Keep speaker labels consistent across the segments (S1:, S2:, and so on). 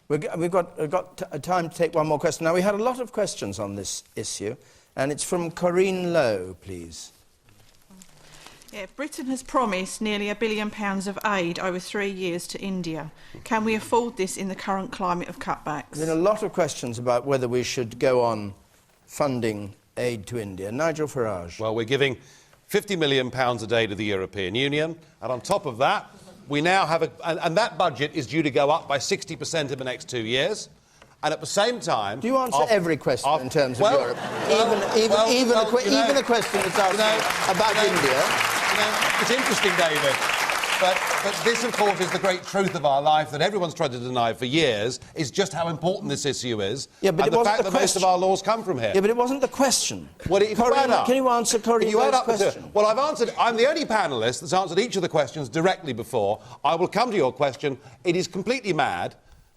S1: We've got time to take one more question. Now, we had a lot of questions on this issue, and it's from Corinne Lowe, please.
S2: Yeah, Britain has promised nearly £1 billion of aid over 3 years to India. Can we afford this in the current climate of cutbacks?
S1: There's been a lot of questions about whether we should go on funding aid to India. Nigel Farage.
S3: Well, we're giving £50 million a day to the European Union, and on top of that, we now have and that budget is due to go up by 60% in the next 2 years. And at the same time...
S1: Do you answer every question in terms of Europe? Even a question that's asked about India?
S3: It's interesting, David. But this, of course, is the great truth of our life that everyone's tried to deny for years, is just how important this issue is.
S1: Yeah, but
S3: and the fact that most of our laws come from here.
S1: Yeah, but it wasn't the question.
S3: Well,
S1: can you answer Corinne's question?
S3: Well, I've answered... I'm the only panellist that's answered each of the questions directly before. I will come to your question. It is completely mad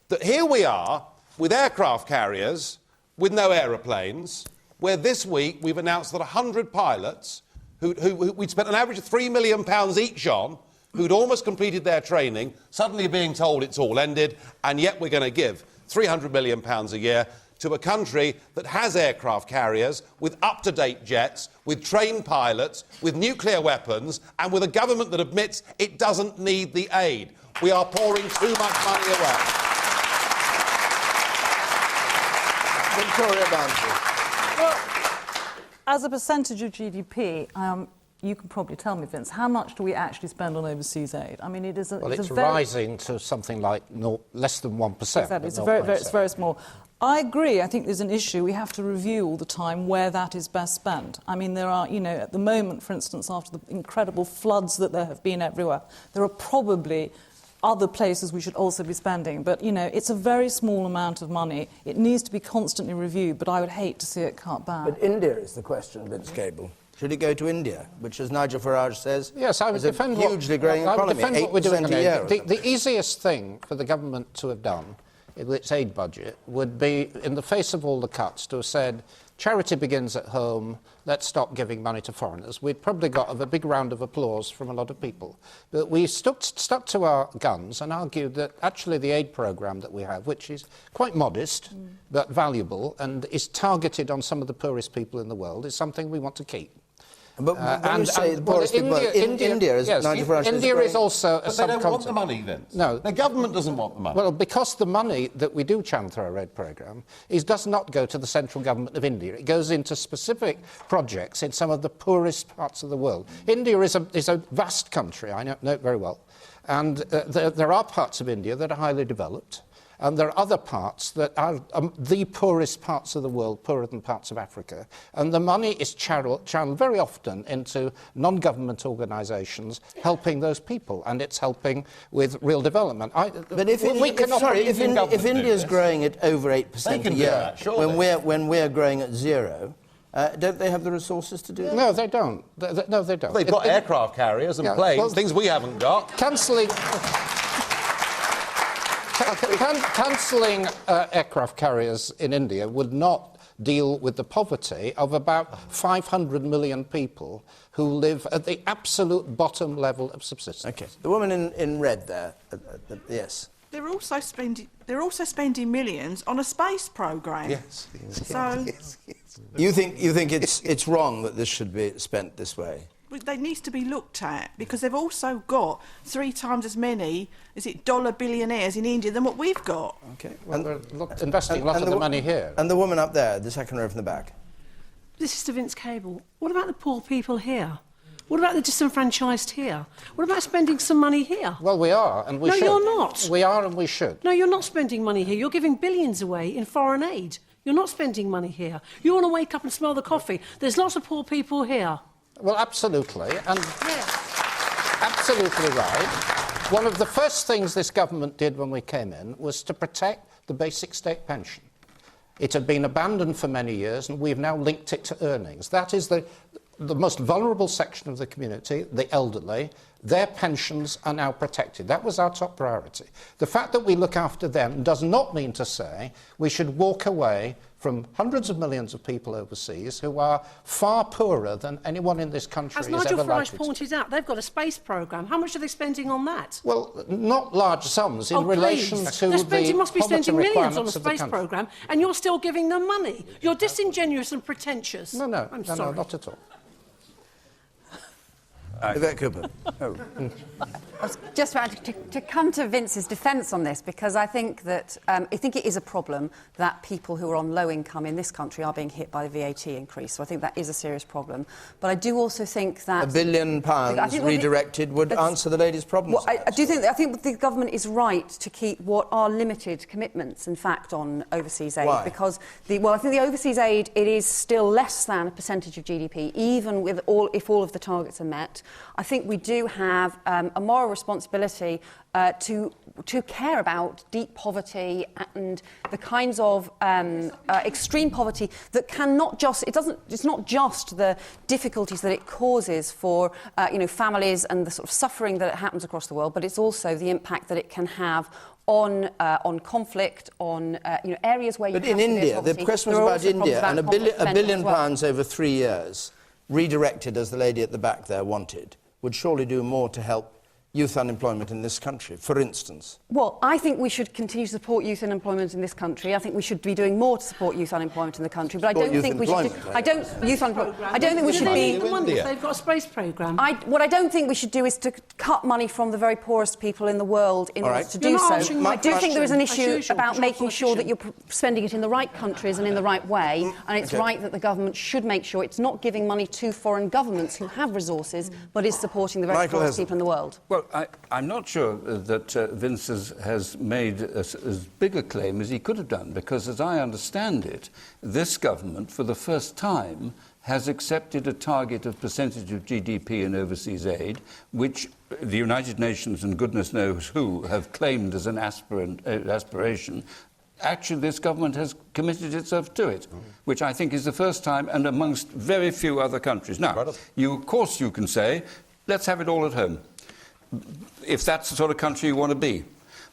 S3: that here we are with aircraft carriers, with no aeroplanes, where this week we've announced that 100 pilots, who we'd spent an average of £3 million each on, who'd almost completed their training, suddenly being told it's all ended, and yet we're going to give £300 million a year to a country that has aircraft carriers, with up-to-date jets, with trained pilots, with nuclear weapons, and with a government that admits it doesn't need the aid. We are pouring too much money away.
S1: Victoria Barnsley.
S4: Well, as a percentage of GDP, you can probably tell me, Vince, how much do we actually spend on overseas aid? I mean, it is
S5: it's rising to something like less than 1%.
S4: Exactly, it's very small. I agree. I think there's an issue. We have to review all the time where that is best spent. I mean, there are, at the moment, for instance, after the incredible floods that there have been everywhere, there are probably other places we should also be spending. But, it's a very small amount of money. It needs to be constantly reviewed, but I would hate to see it cut back.
S1: But India is the question, Vince Cable. Should it go to India, which, as Nigel Farage says,
S5: yes, I would
S1: is
S5: defend
S1: a hugely growing economy,
S5: I would defend what we're doing. The easiest thing for the government to have done in its aid budget would be, in the face of all the cuts, to have said, charity begins at home, let's stop giving money to foreigners. We'd probably got a big round of applause from a lot of people. But we stuck to our guns and argued that actually the aid programme that we have, which is quite modest but valuable and is targeted on some of the poorest people in the world, is something we want to keep.
S1: But when you say the poorest people, India is...
S5: Yes, India is also a subcontinent.
S3: But they don't want the money, Vince.
S5: No.
S3: The government doesn't want the money.
S5: Well, because the money that we do channel through our aid programme does not go to the central government of India. It goes into specific projects in some of the poorest parts of the world. India is a vast country, I know it very well. And there are parts of India that are highly developed. And there are other parts that are the poorest parts of the world, poorer than parts of Africa. And the money is channeled very often into non-government organisations helping those people, and it's helping with real development.
S1: But if India's growing at over 8% a year, when we're growing at 0, don't they have the resources to do that?
S5: No, they don't. No, they don't.
S3: They've got aircraft carriers and planes, things we haven't got. Cancelling
S5: aircraft carriers in India would not deal with the poverty of about 500 million people who live at the absolute bottom level of subsistence.
S1: OK. The woman in red there, yes.
S2: They're also spending millions on a space programme.
S3: Yes.
S2: So
S1: yes. You think it's wrong that this should be spent this way?
S2: They need to be looked at, because they've also got 3 times as many, dollar billionaires in India than what we've got.
S1: OK.
S5: Well, they're investing a lot of the money here.
S1: And the woman up there, the second row from the back.
S6: This is to Vince Cable. What about the poor people here? What about the disenfranchised here? What about spending some money here?
S5: Well, we are, and we should.
S6: No, you're not.
S5: We are, and we should.
S6: No, you're not spending money here. You're giving billions away in foreign aid. You're not spending money here. You want to wake up and smell the coffee. There's lots of poor people here.
S5: Well, absolutely, and absolutely right. One of the first things this government did when we came in was to protect the basic state pension. It had been abandoned for many years, and we've now linked it to earnings. That is the most vulnerable section of the community, the elderly, Their pensions are now protected. That was our top priority. The fact that we look after them does not mean to say we should walk away from hundreds of millions of people overseas who are far poorer than anyone in this country
S6: As
S5: is ever
S6: Nigel
S5: likely
S6: Farage
S5: to.
S6: pointed out, they've got a space programme. How much are they spending on that?
S5: Well, not large sums in relation to
S6: They must be
S5: poverty
S6: spending millions on a
S5: requirements of the
S6: space
S5: country.
S6: programme, and you're still giving them money. You're disingenuous and pretentious.
S5: No,
S6: sorry.
S5: not at all.
S1: Yvette Cooper.
S7: I was just about to come to Vince's defence on this, because I think that I think it is a problem that people who are on low income in this country are being hit by the VAT increase. So I think that is a serious problem. But I do also think that
S1: £1 billion redirected would answer the lady's problems.
S7: Well, I think the government is right to keep what are limited commitments, in fact, on overseas aid.
S1: Why?
S7: Because I think the overseas aid, it is still less than a percentage of GDP, even with if all of the targets are met. I think we do have a moral responsibility to care about deep poverty and the kinds of extreme poverty that cannot just it's not just the difficulties that it causes for families and the sort of suffering that it happens across the world, but it's also the impact that it can have on conflict, on areas where you
S1: But
S7: have
S1: in
S7: severe
S1: India,
S7: poverty.
S1: the question was
S7: There are
S1: about
S7: also
S1: India,
S7: problems
S1: and
S7: about conflict
S1: £1
S7: spending
S1: billion
S7: as well.
S1: over 3 years, redirected as the lady at the back there wanted, would surely do more to help youth unemployment in this country, for instance.
S7: Well, I think we should continue to support youth unemployment in this country. I think we should be doing more to support youth unemployment in the country. But I don't think we should. I don't think we should be.
S6: The money if they've got a space programme.
S7: What I don't think we should do is to cut money from the very poorest people in the world in order to do
S6: You're not
S7: so.
S6: answering my
S7: I do think there is an
S6: question.
S7: issue
S6: As usual,
S7: about
S6: you're
S7: making sure that
S6: politician.
S7: you're spending it in the right countries and in the right way. And it's right that the government should make sure it's not giving money to foreign governments who have resources, but is supporting the very poorest people in the world.
S8: Well, I'm not sure that Vince has made as big a claim as he could have done, because as I understand it, this government, for the first time, has accepted a target of percentage of GDP in overseas aid, which the United Nations and goodness knows who have claimed as an aspiration. Actually, this government has committed itself to it, which I think is the first time, and amongst very few other countries. Now, of course you can say, let's have it all at home, if that's the sort of country you want to be.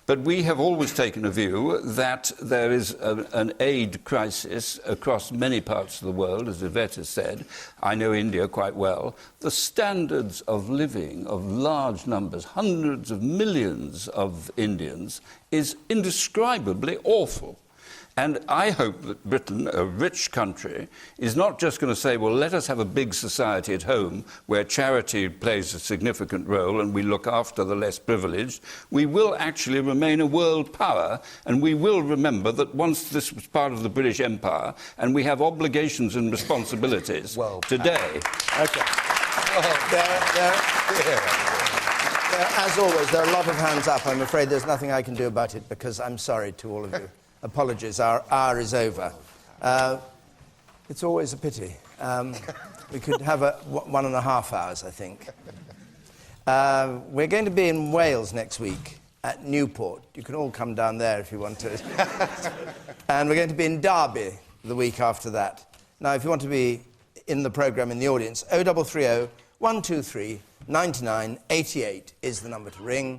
S8: But we have always taken a view that there is an aid crisis across many parts of the world, as Yvette has said. I know India quite well. The standards of living of large numbers, hundreds of millions of Indians, is indescribably awful. And I hope that Britain, a rich country, is not just going to say, well, let us have a big society at home where charity plays a significant role and we look after the less privileged. We will actually remain a world power, and we will remember that once this was part of the British Empire, and we have obligations and responsibilities today.
S1: Okay. As always, there are a lot of hands up. I'm afraid there's nothing I can do about it, because I'm sorry to all of you. Apologies, our hour is over. It's always a pity. We could have 1.5 hours, I think. We're going to be in Wales next week at Newport. You can all come down there if you want to. And we're going to be in Derby the week after that. Now, if you want to be in the programme, in the audience, 0330 123 99 88 is the number to ring.